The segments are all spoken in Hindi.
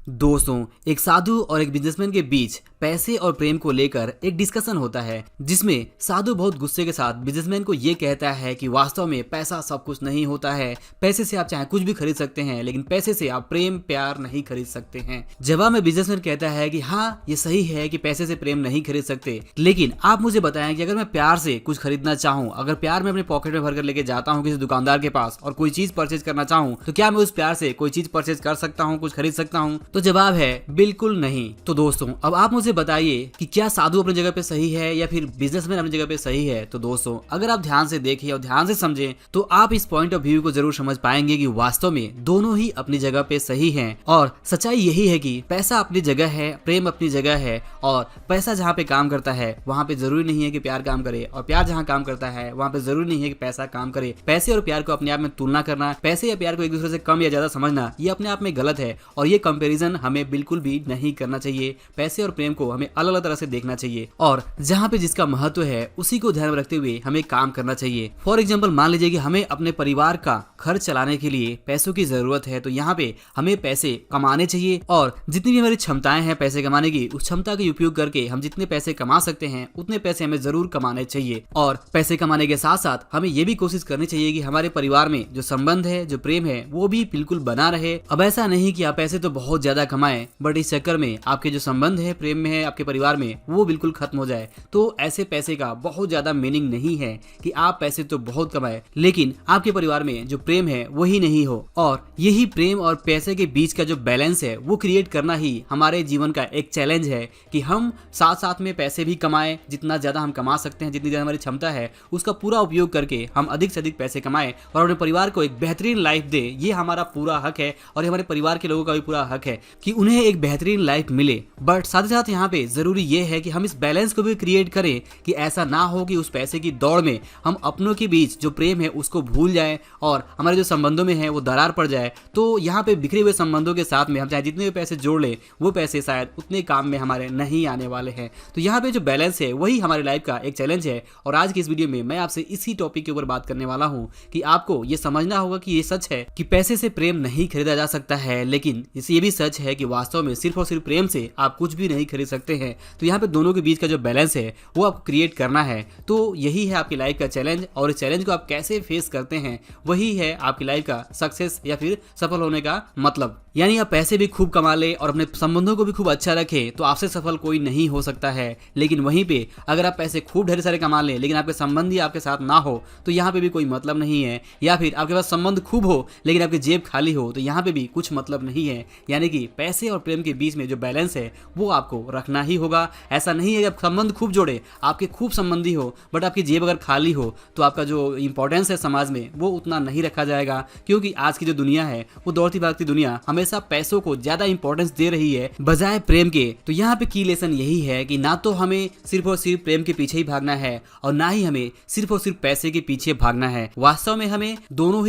दोस्तों, एक साधु और एक बिजनेसमैन के बीच पैसे और प्रेम को लेकर एक डिस्कशन होता है, जिसमें साधु बहुत गुस्से के साथ बिजनेसमैन को ये कहता है कि वास्तव में पैसा सब कुछ नहीं होता है। पैसे से आप चाहे कुछ भी खरीद सकते हैं, लेकिन पैसे से आप प्रेम प्यार नहीं खरीद सकते हैं। जवाब में बिजनेसमैन कहता है कि हाँ, ये सही है कि पैसे से प्रेम नहीं खरीद सकते, लेकिन आप मुझे बताएं कि अगर मैं प्यार से कुछ खरीदना चाहूँ, अगर प्यार में अपने पॉकेट में भरकर लेके जाता हूँ किसी दुकानदार के पास और कोई चीज परचेज करना चाहूँ, तो क्या मैं उस प्यार से कोई चीज परचेज कर सकता हूँ, कुछ खरीद सकता हूँ? तो जवाब है बिल्कुल नहीं। तो दोस्तों, अब आप मुझे बताइए कि क्या साधु अपनी जगह पे सही है या फिर बिजनेसमैन अपनी जगह पे सही है? तो दोस्तों, अगर आप ध्यान से देखें और ध्यान से समझें तो आप इस पॉइंट ऑफ व्यू को जरूर समझ पाएंगे कि वास्तव में दोनों ही अपनी जगह पे सही हैं। और सच्चाई यही है कि पैसा अपनी जगह है, प्रेम अपनी जगह है, और पैसा जहाँ पे काम करता है वहाँ पे जरूरी नहीं है कि प्यार काम करे, और प्यार जहाँ काम करता है वहाँ पे जरूरी नहीं है कि पैसा काम करे। पैसे और प्यार को अपने आप में तुलना करना, पैसे या प्यार को एक दूसरे से कम या ज्यादा समझना, ये अपने आप में गलत है और ये कंपैरिजन हमें बिल्कुल भी नहीं करना चाहिए। पैसे और प्रेम को हमें अलग अलग तरह से देखना चाहिए और जहाँ पे जिसका महत्व है उसी को ध्यान में रखते हुए हमें काम करना चाहिए। फॉर एग्जाम्पल, मान लीजिए कि हमें अपने परिवार का खर्च चलाने के लिए पैसों की जरूरत है, तो यहाँ पे हमें पैसे कमाने चाहिए और जितनी भी हमारी क्षमताएं हैं पैसे कमाने की, उस क्षमता का उपयोग करके हम जितने पैसे कमा सकते हैं उतने पैसे हमें जरूर कमाने चाहिए। और पैसे कमाने के साथ साथ हमें ये भी कोशिश करनी चाहिए कि हमारे परिवार में जो संबंध है, जो प्रेम है, वो भी बिल्कुल बना रहे। अब ऐसा नहीं कि आप पैसे तो बहुत ज्यादा कमाएं, बट इस चक्कर में आपके जो संबंध है, प्रेम में है, आपके परिवार में, वो बिल्कुल खत्म हो जाए। तो ऐसे पैसे का बहुत ज्यादा मीनिंग नहीं है कि आप पैसे तो बहुत कमाए लेकिन आपके परिवार में जो प्रेम है वही नहीं हो। और यही प्रेम और पैसे के बीच का जो बैलेंस है वो क्रिएट करना ही हमारे जीवन का एक चैलेंज है कि हम साथ साथ में पैसे भी कमाएं, जितना ज्यादा हम कमा सकते हैं, जितनी ज्यादा हमारी क्षमता है उसका पूरा उपयोग करके हम अधिक से अधिक पैसे कमाएं और अपने परिवार को एक बेहतरीन लाइफ दे। ये हमारा पूरा हक है और हमारे परिवार के लोगों का भी पूरा हक है कि उन्हें एक बेहतरीन लाइफ मिले। बट साथ ही साथ यहाँ पे जरूरी ये है कि हम इस बैलेंस को भी क्रिएट करें कि ऐसा ना हो कि उस पैसे की दौड़ में हम अपनों के बीच जो प्रेम है उसको भूल जाएं और हमारे जो संबंधों में है वो दरार पड़ जाए। तो यहाँ पे बिखरे हुए संबंधों के साथ में हम चाहे जितने भी पैसे जोड़ लें वो पैसे शायद उतने काम में हमारे नहीं आने वाले हैं। तो यहाँ पे जो बैलेंस है वही हमारी लाइफ का एक चैलेंज है और आज की इस वीडियो में मैं आपसे इसी टॉपिक के ऊपर बात करने वाला हूँ कि आपको ये समझना होगा कि ये सच है कि पैसे से प्रेम नहीं खरीदा जा सकता है, लेकिन ये भी सच है कि वास्तव में सिर्फ और सिर्फ प्रेम से आप कुछ भी नहीं खरीद सकते हैं। तो यहाँ पे दोनों के बीच का जो बैलेंस है वो आपको क्रिएट करना है। तो यही है आपकी लाइफ का चैलेंज और इस चैलेंज को आप कैसे फेस करते हैं वही है आपकी लाइफ का सक्सेस या फिर सफल होने का मतलब। यानी आप पैसे भी खूब कमा ले और अपने संबंधों को भी खूब अच्छा रखे तो आपसे सफल कोई नहीं हो सकता है। लेकिन वहीं पे अगर आप पैसे खूब ढेर सारे कमा ले लेकिन आपके संबंधी आपके साथ ना हो तो यहाँ पे भी कोई मतलब नहीं है। या फिर आपके पास संबंध खूब हो लेकिन आपकी जेब खाली हो तो यहाँ पे भी कुछ मतलब नहीं है। यानी कि पैसे और प्रेम के बीच में जो बैलेंस है वो आपको रखना ही होगा। ऐसा नहीं है कि आप संबंध खूब जोड़े, आपके खूब संबंधी हो बट आपकी जेब अगर खाली हो तो आपका जो इंपॉर्टेंस है समाज में वो उतना नहीं रखा जाएगा। क्योंकि आज की जो दुनिया है वो दौड़ती भागती दुनिया हमेशा पैसों को ज्यादा इंपॉर्टेंस दे रही है बजाय प्रेम के। तो यहाँ पे की लेसन यही है कि ना तो हमें सिर्फ और सिर्फ प्रेम के पीछे ही भागना है और ना ही हमें सिर्फ और सिर्फ पैसे के पीछे भागना है। वास्तव में हमें दोनों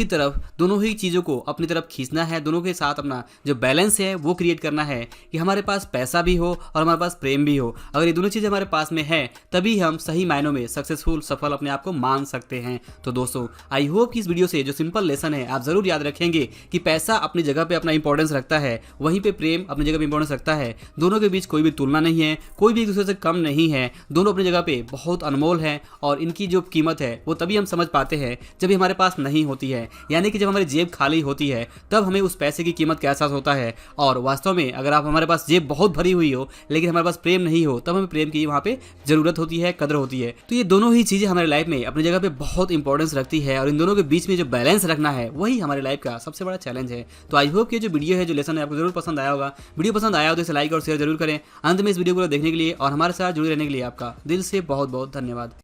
ही चीजों को अपनी तरफ खींचना है। दोनों के साथ अपना जो बैलेंस है वो क्रिएट करना है कि हमारे पास पैसा भी हो और हमारे पास प्रेम भी हो। अगर ये दोनों चीजें हमारे पास में है तभी हम सही मायनों में सक्सेसफुल, सफल अपने आप को मान सकते हैं। तो दोस्तों, आई होप कि इस वीडियो से जो सिंपल लेसन है आप जरूर याद रखेंगे कि पैसा अपनी जगह पे अपना इंपॉर्टेंस रखता है, वहीं पे प्रेम अपनी जगह पे इंपॉर्टेंस रखता है। दोनों के बीच कोई भी तुलना नहीं है, कोई भी एक दूसरे से कम नहीं है। दोनों अपनी जगह पे बहुत अनमोल है और इनकी जो कीमत है वो तभी हम समझ पाते हैं जब ये हमारे पास नहीं होती है। यानी कि जब हमारी जेब खाली होती है तब हमें उस पैसे की कीमत का एहसास होता है। और वास्तव में अगर आप हमारे पास जेब बहुत भरी हुई हो लेकिन हमारे पास प्रेम नहीं हो तब हमें प्रेम की वहाँ पे जरूरत होती है, कदर होती है। तो ये दोनों ही चीजें हमारी लाइफ में अपनी जगह पे बहुत इंपॉर्टेंस रखती है और इन दोनों के बीच में जो बैलेंस रखना है वही हमारी लाइफ का सबसे बड़ा चैलेंज है। तो आई होप कि जो वीडियो है, जो लेसन है, आपको जरूर पसंद आया होगा। वीडियो पसंद आया हो तो इसे लाइक और शेयर जरूर करें। अंत में इस वीडियो को देखने के लिए और हमारे साथ जुड़े रहने के लिए आपका दिल से बहुत बहुत धन्यवाद।